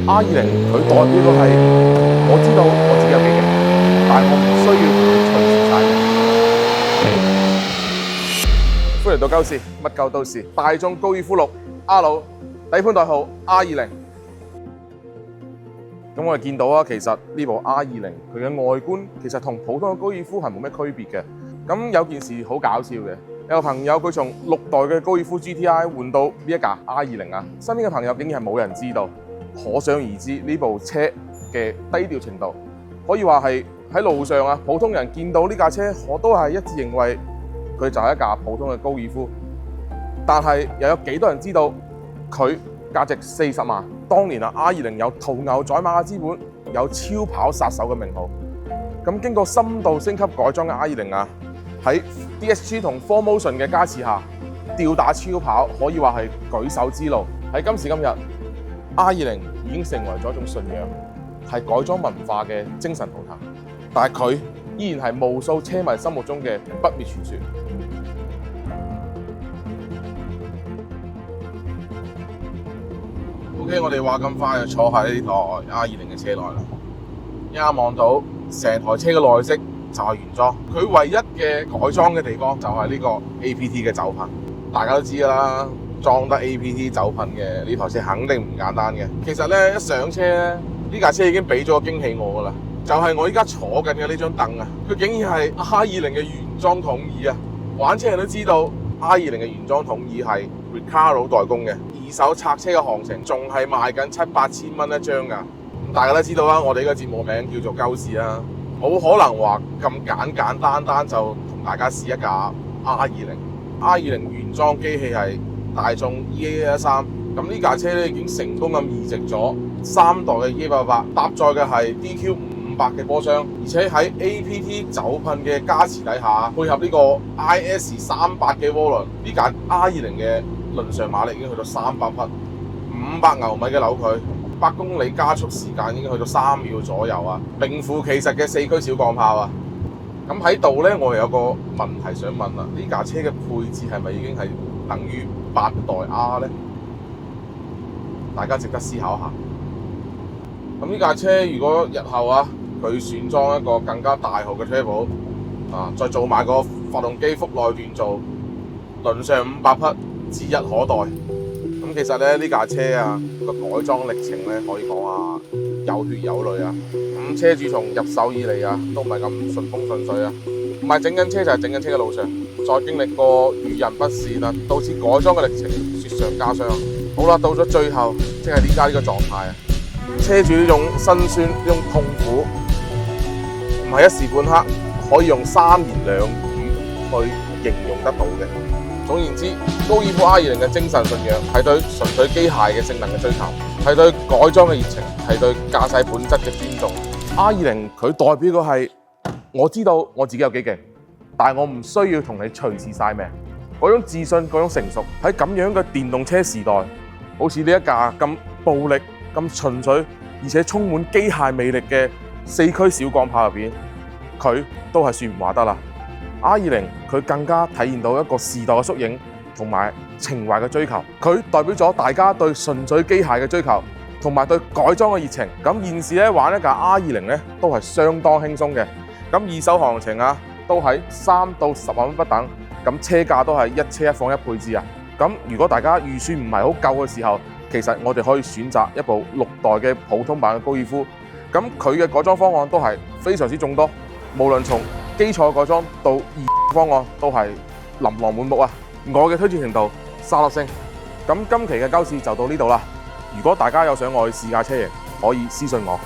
R20佢代表嘅係我知道我自己有幾勁，但係我唔需要同佢隨時晒嘅。歡迎嚟到鳩事，乜鳩都市，大眾高爾夫6 R 佬，底盤代號 R20。咁我哋見到啊，其實呢部 R20佢嘅外觀其實同普通嘅高爾夫係冇咩區別嘅。咁有件事好搞笑嘅，有個朋友佢從6代嘅高爾夫 GTI 換到呢一架 R20啊，身邊嘅朋友竟然係冇人知道，可想而知呢部車嘅低調程度，可以話係喺路上啊，普通人見到呢架車，我都係一致認為佢就係一架普通嘅高爾夫。但係又有幾多人知道佢價值40萬？當年啊 R20有屠牛宰馬嘅資本，有超跑殺手嘅名號。咁經過深度升級改裝嘅 R20啊，喺 DSG 同 4Motion 嘅加持下，吊打超跑可以話係舉手之勞。喺今時今日 ，R20已經成為咗一種信仰，係改裝文化嘅精神圖騰。但係佢依然係無數車迷心目中嘅不滅傳說。OK， 我哋話咁快就坐喺呢台 R20嘅車內啦。一眼望到成台車嘅內飾就係原裝，佢唯一嘅改裝嘅地方就係呢個 APT 嘅走噴。大家都知㗎啦，裝得 APT 走噴嘅呢台車肯定唔簡單嘅。其實咧一上車咧，呢架車已經俾咗個驚喜我㗎啦，就係我依家坐緊嘅呢張凳啊，佢竟然係 R20嘅原裝桶椅啊！玩車人都知道 R20嘅原裝桶椅係 Recaro 代工嘅，二手拆車嘅行情仲係賣緊7-8千蚊一張㗎。大家都知道啦，我哋呢個節目名叫做鳩事啦，冇可能話咁簡單就同大家試一架 R20 原裝機器係大眾 EA13，咁呢架車咧已經成功咁移植咗3代嘅 EA88，搭載嘅係 DQ500嘅波箱，而且喺 APT 走噴嘅加持底下，配合呢個 IS38嘅渦輪，呢架 R20嘅輪上馬力已經去到300匹，500牛米嘅扭距，100公里加速時間已經去到3秒左右啊！名副其實嘅4驅小鋼炮啊！咁喺度咧，我有個問題想問啦，呢架車嘅配置係咪已經係等於8代 R 咧？大家值得思考下。咁呢架車如果日後啊，佢選裝一個更加大號嘅 turbo 啊，再做埋個發動機腹內鍛造，輪上500匹，指日可待。咁其實咧呢架車啊個改裝歷程咧可以講啊有血有淚啊。咁車主從入手以嚟啊都唔係咁順風順水啊，唔係整緊車就係整緊車嘅路上，再經歷過遇人不善啊，導致改裝嘅歷程雪上加霜。好啦，到咗最後，即係而家呢個狀態啊，車主呢種辛酸、呢種痛苦，唔係一時半刻可以用3言2語去形容得到嘅。總言之，高爾夫 R20嘅精神信仰係對純粹機械嘅性能嘅追求，係對改裝嘅熱情，係對駕駛本質嘅尊重。R20佢代表嘅係我知道我自己有幾勁，但係我唔需要同你隨時晒命。嗰種自信，嗰種成熟，喺咁樣嘅電動車時代，好似呢一架咁暴力、咁純粹，而且充滿機械魅力嘅4驅小鋼炮入邊，佢都係算唔話得啦。R20佢更加體現到一個時代嘅縮影同埋情懷嘅追求，佢代表咗大家對純粹機械嘅追求同埋對改裝嘅熱情。咁現時咧玩一架 R20咧都係相當輕鬆嘅，咁二手行情啊都喺3到10萬蚊不等，咁車價都係一車一房一配置啊。咁如果大家預算唔係好夠嘅時候，其實我哋可以選擇一部6代嘅普通版嘅高爾夫，咁佢嘅改裝方案都係非常之眾多，無論從基礎改裝到方案都係琳琅滿目啊！我嘅推薦程度3粒星。咁今期嘅鳩事就到呢度啦。如果大家有想我去試駕車型，可以私信我。